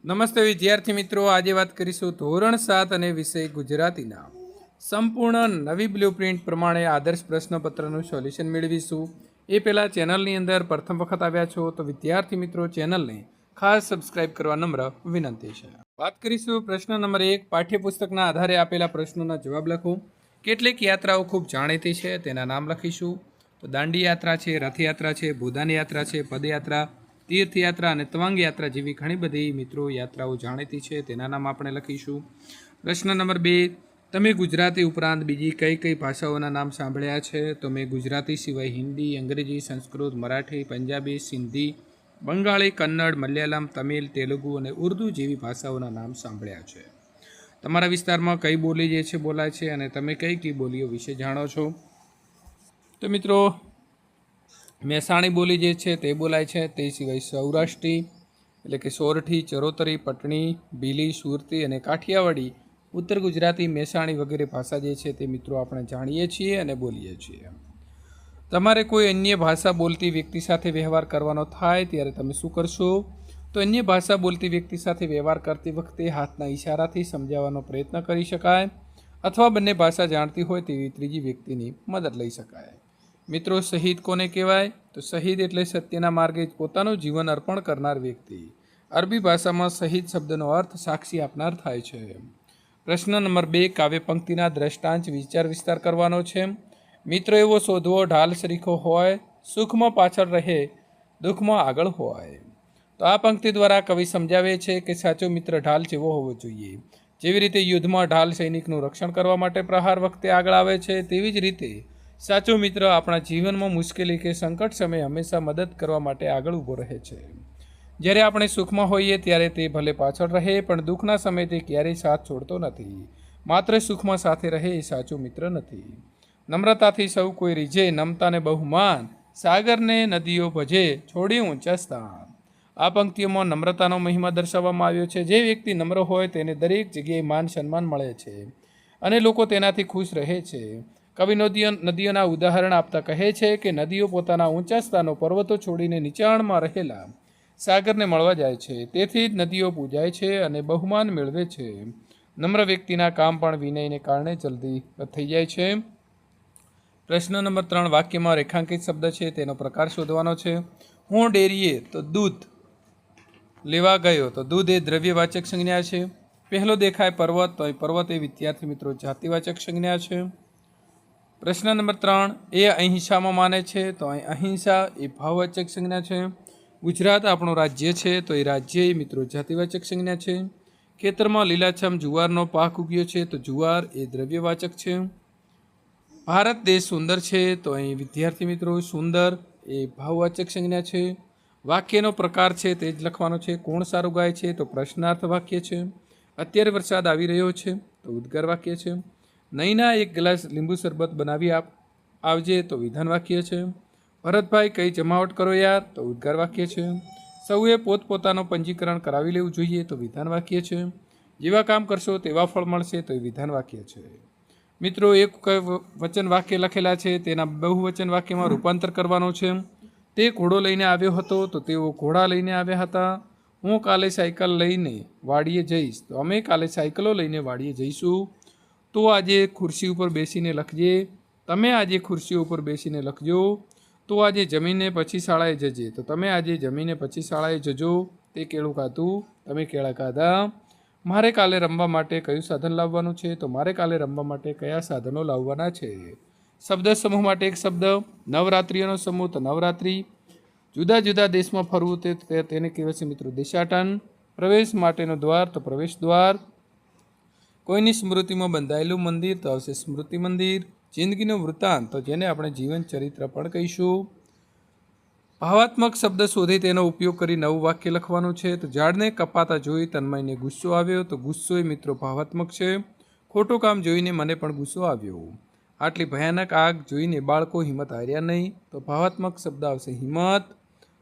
નમસ્તે વિદ્યાર્થી મિત્રો, આજે વાત કરીશું ધોરણ 7 અને વિષય ગુજરાતીના સંપૂર્ણ નવી બ્લુપ્રિન્ટ પ્રમાણે આદર્શ પ્રશ્નપત્રનું સોલ્યુશન મેળવીશું। એ પહેલાં ચેનલની અંદર પ્રથમ વખત આવ્યા છો તો વિદ્યાર્થી મિત્રો ચેનલને ખાસ સબસ્ક્રાઇબ કરવા નમ્ર વિનંતી છે। વાત કરીશું પ્રશ્ન નંબર 1, પાઠ્યપુસ્તકના આધારે આપેલા પ્રશ્નોના જવાબ લખો। કેટલીક યાત્રાઓ ખૂબ જાણીતી છે, તેના નામ લખીશું। તો દાંડી યાત્રા છે, રથયાત્રા છે, ભૂદાન યાત્રા છે, પદયાત્રા, तीर्थयात्रा और तवांग यात्रा जेवी घणी बधी मित्रों यात्राओं जाणीती छे, तेना नाम आपणे लखीशुं। प्रश्न नंबर 2, तमे गुजराती उपरांत बीजी कई कई भाषाओना नाम सांभळ्या छे? तो मैं गुजराती सिवाय हिंदी, अंग्रेजी, संस्कृत, मराठी, पंजाबी, सिंधी, बंगाળી, कन्नड़, मलयालम, तमिल, तेलुगु और उर्दू जेवी भाषाओना नाम सांभळ्या छे। तमारा विस्तारमां कई बोली जे छे बोलाय छे अने तमे कई कई बोलीओ विषे जाणो छो? तो मित्रों મહેસાણી બોલી જે છે તે બોલાય છે, તે સિવાય સૌરાષ્ટ્રી એટલે કે સોરઠી, ચરોતરી, પટણી, ભીલી, સુરતી અને કાઠિયાવાડી, ઉત્તર ગુજરાતી, મહેસાણી વગેરે ભાષા જે છે તે મિત્રો આપણે જાણીએ છીએ અને બોલીએ છીએ। તમારે કોઈ અન્ય ભાષા બોલતી વ્યક્તિ સાથે વ્યવહાર કરવાનો થાય ત્યારે તમે શું કરશો? તો અન્ય ભાષા બોલતી વ્યક્તિ સાથે વ્યવહાર કરતી વખતે હાથના ઇશારાથી સમજાવવાનો પ્રયત્ન કરી શકાય અથવા બંને ભાષા જાણતી હોય તેવી ત્રીજી વ્યક્તિની મદદ લઈ શકાય। मित्रों शहीद कोने कहेवाय? तो शहीद एटले सत्यना मार्गे पोतानुं जीवन अर्पण करनार व्यक्ति। अरबी भाषा में शहीद शब्दनो अर्थ साक्षी आपनार थाय छे। प्रश्न नंबर 2, काव्य पंक्तिना द्रष्टांत विचार विस्तार करवानो छे। मित्रों एवो शोधवो ढाल सरीखो होय, सुखमां पाछळ रहे, दुखमां आगळ होय। तो आ पंक्ति द्वारा कवि समजावे छे के साचो मित्र ढाल जेवो होवो जोईए। जेवी रीते युद्धमां ढाल सैनिकनुं रक्षण करवा माटे प्रहार वखते आगळ आवे छे, तेवी ज रीते साचो मित्र अपना जीवन में मुश्केली के संकट समय हमेशा मदद करवा माटे आगळ ऊभो रहे छे। ज्यारे आपणे सुखमां होईए त्यारे ते भले पाछळ रहे पण दुखना समय ते क्यारेय साथ छोड़तो नथी। मात्र सुखमां साथे रहे ए साचो मित्र नथी। नम्रताथी सौ कोई रीझे, नमताने बहुमान, सागरने नदीओ भजे, छोड़ी ऊंचा स्थान। आ पंक्तिओमां नम्रतानो महिमा दर्शाववामां आव्यो छे। जे व्यक्ति नम्र होय तेने दरेक जग्याए मान सन्मान मळे छे अने लोको तेनाथी खुश रहे छे। कवि नदीओना उदाहरण आपता कहे छे कि नदीओ पोताना ऊंचा स्थानो पर्वतो छोड़ीने नीचाणमां रहेला सागरने मळवा जाय छे, तेथी ज नदीओ पूजाय छे अने बहुमान मेळवे छे। नम्र व्यक्तिना काम पण विनयने कारणे जल्दी थई जाय छे। प्रश्न नंबर 3, वाक्यमां रेखांकित शब्द छे तेनो प्रकार शोधवानो छे। हूँ डेरीए तो दूध लेवा गयो, तो दूध ए द्रव्यवाचक संज्ञा छे। पहलो देखाय पर्वत, तो पर्वत ए विद्यार्थी मित्रों जातिवाचक संज्ञा छे। प्रश्न नंबर 3, ए अहिंसा में माने छे, तो अहिंसा ए भाववाचक संज्ञा छे। गुजरात आपणो राज्य छे, तो ए राज्य मित्रों जातिवाचक संज्ञा छे। खेतर में लीलाछम जुवारनो पाक उग्यो छे, तो जुवार ए द्रव्यवाचक छे। भारत देश सुंदर छे, तो अहीं विद्यार्थी मित्रों सुंदर ए भाववाचक संज्ञा छे। वाक्यनो प्रकार छे ते ज लखवानो छे। कोण सारुं गाय छे, तो प्रश्नार्थ वाक्य छे। अत्यारे वरसाद आवी रह्यो छे, तो उद्गार वाक्य छे। नईना एक ग्लास लींबू शरबत बनावी आवजे, तो विधान वाक्य छे। भरत भाई कई जमावट करो यार, तो उद्गार वाक्य छे। सौए पोतपोतानो पंजीकरण करावी लेवुं जोईए, तो विधान वाक्य छे। जेवा काम करशो तेवा फळ मळशे, तो विधान वाक्य छे। मित्रों एक वचन वाक्य लखेला छे तेना बहुवचन वाक्यमां रूपांतर करवानो छे। ते घोड़ो लईने आव्यो हतो, तो तेओ घोड़ा लईने आव्या हता। हूँ काले साइकल लईने वाड़ीए जईश, तो अमे काले साइकलो लईने वाड़ीए जईशुं। तो आजे खुर्सी पर बेसीने लखजे, तमे आजे खुर्सी पर बेसीने लखजो। तो आजे जमीने पछी शाळाए जजे, तो तमे आजे जमीने पछी शाळाए जजो। ते केळुं खाधुं, तमे केळा खाधा। मारे काले रमवा माटे कयुं साधन लाववानुं छे, तो मारे काले रमवा माटे कया साधनो लाववाना छे। शब्द समूह माटे एक शब्द। नवरात्रिओनो समूह, तो नवरात्रि। जुदा जुदा देशमां फरवुं तेने कहेवाय छे मित्रों देशाटन। प्रवेश माटेनो द्वार, तो प्रवेश द्वार। कोईनी स्मृति में बंधायेलुं मंदिर, तो आवशे स्मृति मंदिर। जिंदगीनो वृत्तांत, तो जेने आपणे जीवन चरित्र पण कहीशुं। भावात्मक शब्द शोधी तेनो उपयोग करी नवुं वाक्य लखवानुं छे। तो झाड़ने कपाता जोई तन्मयने गुस्सो आव्यो, तो गुस्सो ए मित्रों भावात्मक छे। खोटुं काम जोईने मने पण गुस्सो आव्यो। आटली भयानक आग जोईने बाळको हिम्मत हार्या नहीं, तो भावात्मक शब्द आवशे हिम्मत।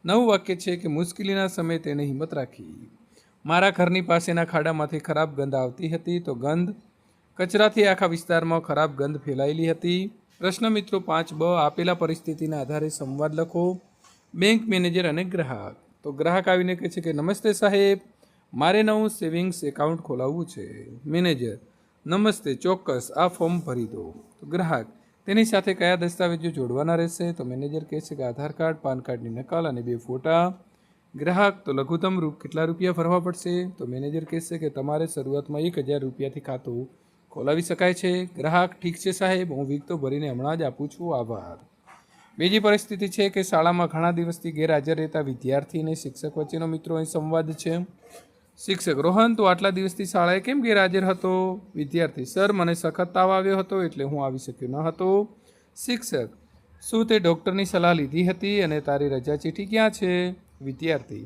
नवुं वाक्य छे कि मुश्केलीना समये तेणे हिम्मत राखी। मारा घरनी पासेना खाडामांथी खराब गंध आवती हती, तो गंध। कचराथी आखा विस्तारमां खराब गंध फैलायेली हती। प्रश्न मित्रों 5ब, आपेला परिस्थितिना आधारे संवाद लखो। बैंक मैनेजर अने ग्राहक, तो ग्राहक आवीने कहे छे कि नमस्ते साहेब, મારે નવું સેવિંગ્સ એકાઉન્ટ ખોલાવવું છે. મેનેજર: નમસ્તે, ચોક્કસ, આ ફોર્મ ભરી દો. તો ગ્રાહક: તેની સાથે કયા દસ્તાવેજો જોડવાના રહેશે? તો મેનેજર કહે છે કે આધાર કાર્ડ, પાન કાર્ડની નકલ અને 2 ફોટા. ગ્રાહક: તો લઘુત્તમ કેટલા રૂપિયા ભરવા પડશે? તો મેનેજર કહેશે કે તમારે શરૂઆતમાં 1000 રૂપિયાથી ખાતું ખોલાવી શકાય છે. ગ્રાહક: ઠીક છે સાહેબ, હું વિગતો ભરીને હમણાં જ આપું છું, આભાર. બીજી પરિસ્થિતિ છે કે શાળામાં ઘણા દિવસથી ગેરહાજર રહેતા વિદ્યાર્થી અને શિક્ષક વચ્ચેનો મિત્રો અહીં સંવાદ છે. શિક્ષક: રોહન, તું આટલા દિવસથી શાળાએ કેમ ગેરહાજર હતો? વિદ્યાર્થી: સર, મને સખત તાવ આવ્યો હતો એટલે હું આવી શક્યો ન હતો. શિક્ષક: શું તે ડૉક્ટરની સલાહ લીધી હતી અને તારી રજા ચીઠ્ઠી ક્યાં છે? વિદ્યાર્થી: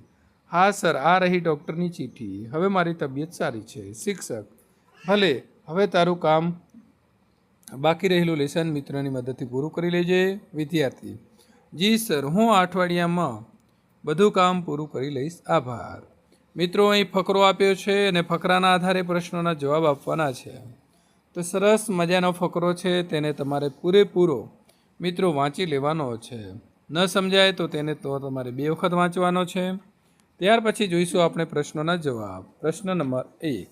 હા સર, આ રહી ડૉક્ટરની ચીઠ્ઠી. હવે મારી તબિયત સારી છે. શિક્ષક: ભલે, હવે તારું કામ બાકી રહેલું લેસન મિત્રોની મદદથી પૂરું કરી લેજે. વિદ્યાર્થી: જી સર, હું આ અઠવાડિયામાં બધું કામ પૂરું કરી લઈશ, આભાર. મિત્રો, અહીં ફકરો આપ્યો છે અને ફકરાના આધારે પ્રશ્નોના જવાબ આપવાના છે. તો સરસ મજાનો ફકરો છે, તેને તમારે પૂરેપૂરો મિત્રો વાંચી લેવાનો છે. ન સમજાય તો તેને તો તમારે 2 વખત વાંચવાનો છે. ત્યાર પછી જોઈશું આપણે પ્રશ્નોના જવાબ. પ્રશ્ન નંબર 1: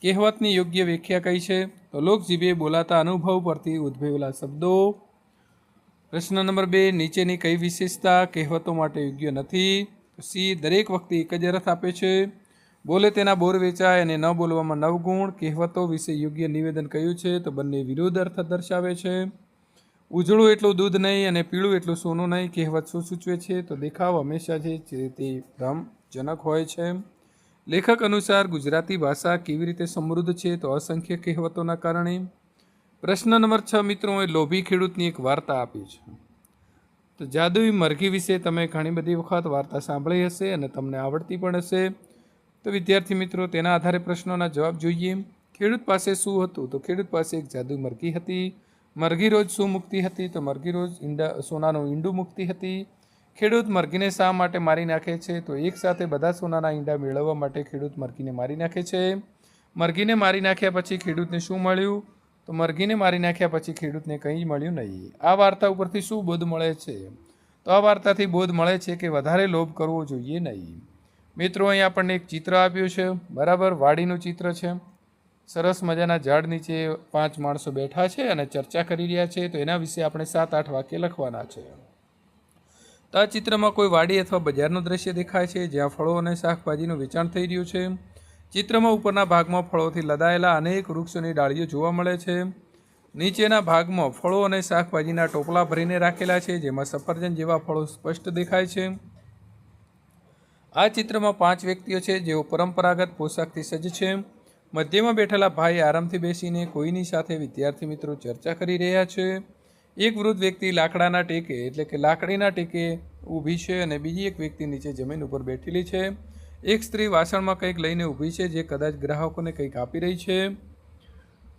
કહેવતની યોગ્ય વ્યાખ્યા કઈ છે? તો લોકજીભે બોલાતા અનુભવ પરથી ઉદ્ભવેલા શબ્દો. પ્રશ્ન નંબર 2: નીચેની કઈ વિશેષતા કહેવતો માટે યોગ્ય નથી? સી, દરેક વખતે એક જ અર્થ આપે છે. બોલે તેના બોર વેચાય અને ન બોલવામાં 9 ગુણ. કહેવતો વિશે યોગ્ય નિવેદન કયું છે? તો બંને વિરુદ્ધ અર્થ દર્શાવે છે. ઉજળું એટલું દૂધ નહીં અને પીળું એટલું સોનું નહીં. કહેવત શું સૂચવે છે? તો દેખાવ હંમેશા જે તે ભ્રમજનક હોય છે. લેખક અનુસાર ગુજરાતી ભાષા કેવી રીતે સમૃદ્ધ છે? તો અસંખ્ય કહેવતોના કારણે. પ્રશ્ન નંબર 6: મિત્રો, એ લોભી ખેડૂતની એક વાર્તા આપી છે. તો જાદુઈ મરઘી વિશે તમે ઘણી બધી વખત વાર્તા સાંભળી હશે અને તમને આવડતી પણ હશે. તો વિદ્યાર્થી મિત્રો, તેના આધારે પ્રશ્નોના જવાબ જોઈએ. ખેડૂત પાસે શું હતું? તો ખેડૂત પાસે એક જાદુઈ મરઘી હતી. મરઘી રોજ શું મૂકતી હતી? તો મરઘી રોજ સોનાનું ઈંડું મૂકતી હતી. ખેડૂત મરઘીને શા માટે મારી નાખે છે? તો એકસાથે બધા સોનાના ઈંડા મેળવવા માટે ખેડૂત મરઘીને મારી નાખે છે. મરઘીને મારી નાખ્યા પછી ખેડૂતને શું મળ્યું? તો મરઘીને મારી નાખ્યા પછી ખેડૂતને કંઈ જ મળ્યું નહીં. આ વાર્તા ઉપરથી શું બોધ મળે છે? તો આ વાર્તાથી બોધ મળે છે કે વધારે લોભ કરવો જોઈએ નહીં. મિત્રો, અહીં આપણને એક ચિત્ર આપ્યું છે, બરાબર, વાડીનું ચિત્ર છે. સરસ મજાના ઝાડ નીચે 5 માણસો બેઠા છે અને ચર્ચા કરી રહ્યા છે. તો એના વિશે આપણે 7-8 વાક્ય લખવાના છે. તો આ ચિત્રમાં કોઈ વાડી અથવા બજારનું દ્રશ્ય દેખાય છે જ્યાં ફળો અને શાકભાજીનું વેચાણ થઈ રહ્યું છે. ચિત્રમાં ઉપરના ભાગમાં ફળોથી લદાયેલા અનેક વૃક્ષોની ડાળીઓ જોવા મળે છે. નીચેના ભાગમાં ફળો અને શાકભાજીના ટોપલા ભરીને રાખેલા છે જેમાં સફરજન જેવા ફળો સ્પષ્ટ દેખાય છે. આ ચિત્રમાં 5 વ્યક્તિઓ છે જેઓ પરંપરાગત પોશાકથી સજ્જ છે. મધ્યમાં બેઠેલા ભાઈ આરામથી બેસીને કોઈની સાથે વિદ્યાર્થી મિત્રો ચર્ચા કરી રહ્યા છે. એક વૃદ્ધ વ્યક્તિ લાકડાના ટેકે એટલે કે લાકડીના ટેકે ઊભી છે અને બીજી એક વ્યક્તિ નીચે જમીન ઉપર બેઠેલી છે. એક સ્ત્રી વાસણમાં કંઈક લઈને ઊભી છે જે કદાચ ગ્રાહકોને કંઈક આપી રહી છે.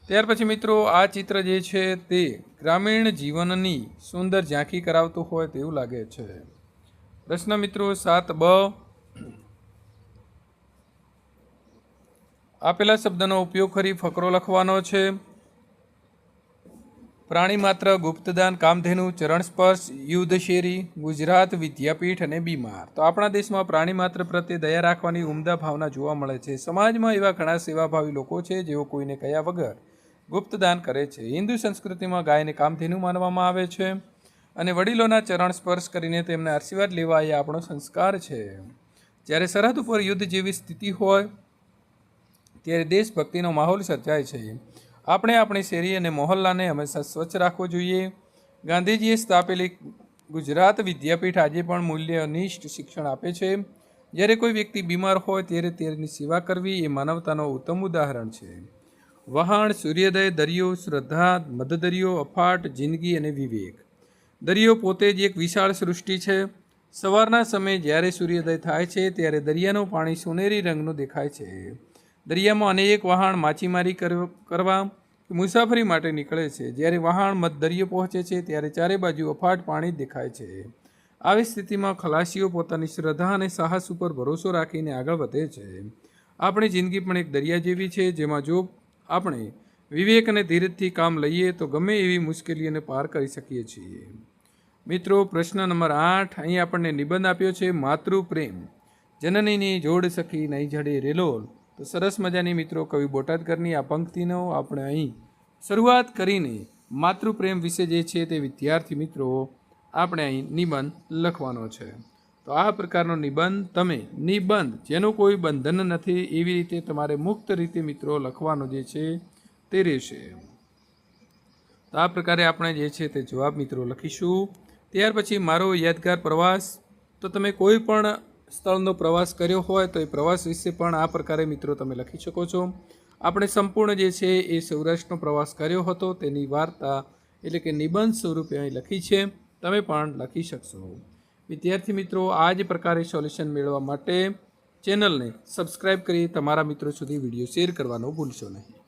ત્યાર પછી મિત્રો, આ ચિત્ર જે છે તે ગ્રામીણ જીવનની સુંદર ઝાંખી કરાવતું હોય તેવું લાગે છે. પ્રશ્ન મિત્રો 7બ: આપેલા શબ્દનો ઉપયોગ કરી ફકરો લખવાનો છે. પ્રાણી માત્ર, ગુપ્તદાન, કામધેનુ, ચરણ સ્પર્શ, યુદ્ધ શેરી, ગુજરાત વિદ્યાપીઠ અને બીમાર. તો આપણા દેશમાં પ્રાણી માત્ર પ્રત્યે દયા રાખવાની ઉમદા ભાવના જોવા મળે છે. સમાજમાં એવા ઘણા સેવાભાવી લોકો છે જેઓ કોઈને કહ્યા વગર ગુપ્તદાન કરે છે. હિન્દુ સંસ્કૃતિમાં ગાયને કામધેનુ માનવામાં આવે છે અને વડીલોના ચરણ સ્પર્શ કરીને તેમને આશીર્વાદ લેવા એ આપણો સંસ્કાર છે. જ્યારે સરહદ ઉપર યુદ્ધ જેવી સ્થિતિ હોય ત્યારે દેશભક્તિનો માહોલ સર્જાય છે. આપણે આપણી શેરી અને મહોલ્લાને હંમેશા સ્વચ્છ રાખવો જોઈએ. ગાંધીજીએ સ્થાપેલી ગુજરાત વિદ્યાપીઠ આજે પણ મૂલ્યનિષ્ઠ શિક્ષણ આપે છે. જ્યારે કોઈ વ્યક્તિ બીમાર હોય ત્યારે તેની સેવા કરવી એ માનવતાનો ઉત્તમ ઉદાહરણ છે. વહાણ, સૂર્યોદય, દરિયો, શ્રદ્ધા, મધદરિયો, અફાટ, જિંદગી અને વિવેક. દરિયો પોતે જ એક વિશાળ સૃષ્ટિ છે. સવારના સમયે જ્યારે સૂર્યોદય થાય છે ત્યારે દરિયાનું પાણી સોનેરી રંગનું દેખાય છે. દરિયામાં અનેક વહાણ માછીમારી કરવા મુસાફરી માટે નીકળે છે. જ્યારે વહાણ મધ દરિયો પહોંચે છે ત્યારે ચારે બાજુ અફાટ પાણી દેખાય છે. આવી સ્થિતિમાં ખલાસીઓ પોતાની શ્રદ્ધા અને સાહસ ઉપર ભરોસો રાખીને આગળ વધે છે. આપણી જિંદગી પણ એક દરિયા જેવી છે જેમાં જો આપણે વિવેક અને ધીરજથી કામ લઈએ તો ગમે એવી મુશ્કેલીઓને પાર કરી શકીએ છીએ. મિત્રો, પ્રશ્ન નંબર 8: અહીં આપણને નિબંધ આપ્યો છે માતૃપ્રેમ. જનનીની જોડ સખી નહીં જડે રેલોલ. તો સરસ મજાની મિત્રો કવિ બોટાદકરની આ પંક્તિનો આપણે અહીં શરૂઆત કરીને માતૃપ્રેમ વિશે જે છે તે વિદ્યાર્થી મિત્રો આપણે અહીં નિબંધ લખવાનો છે. તો આ પ્રકારનો નિબંધ તમે નિબંધ જેનું કોઈ બંધન નથી એવી રીતે તમારે મુક્ત રીતે મિત્રો લખવાનો જે છે તે રહેશે. તો આ પ્રકારે આપણે જે છે તે જવાબ મિત્રો લખીશું. ત્યાર પછી મારો યાદગાર પ્રવાસ. તો તમે કોઈ પણ સ્થળનો પ્રવાસ કર્યો હોય તો એ પ્રવાસ વિશે પણ આ પ્રકારે મિત્રો તમે લખી શકો છો. આપણે સંપૂર્ણ જે છે એ સૌરાષ્ટ્રનો પ્રવાસ કર્યો હતો તેની વાર્તા એટલે કે નિબંધ સ્વરૂપે અહીં લખી છે. તમે પણ લખી શકશો. વિદ્યાર્થી મિત્રો આ જ પ્રકારે સોલ્યુશન મેળવવા માટે ચેનલને સબસ્ક્રાઈબ કરી તમારા મિત્રો સુધી વિડીયો શેર કરવાનો ભૂલશો નહીં.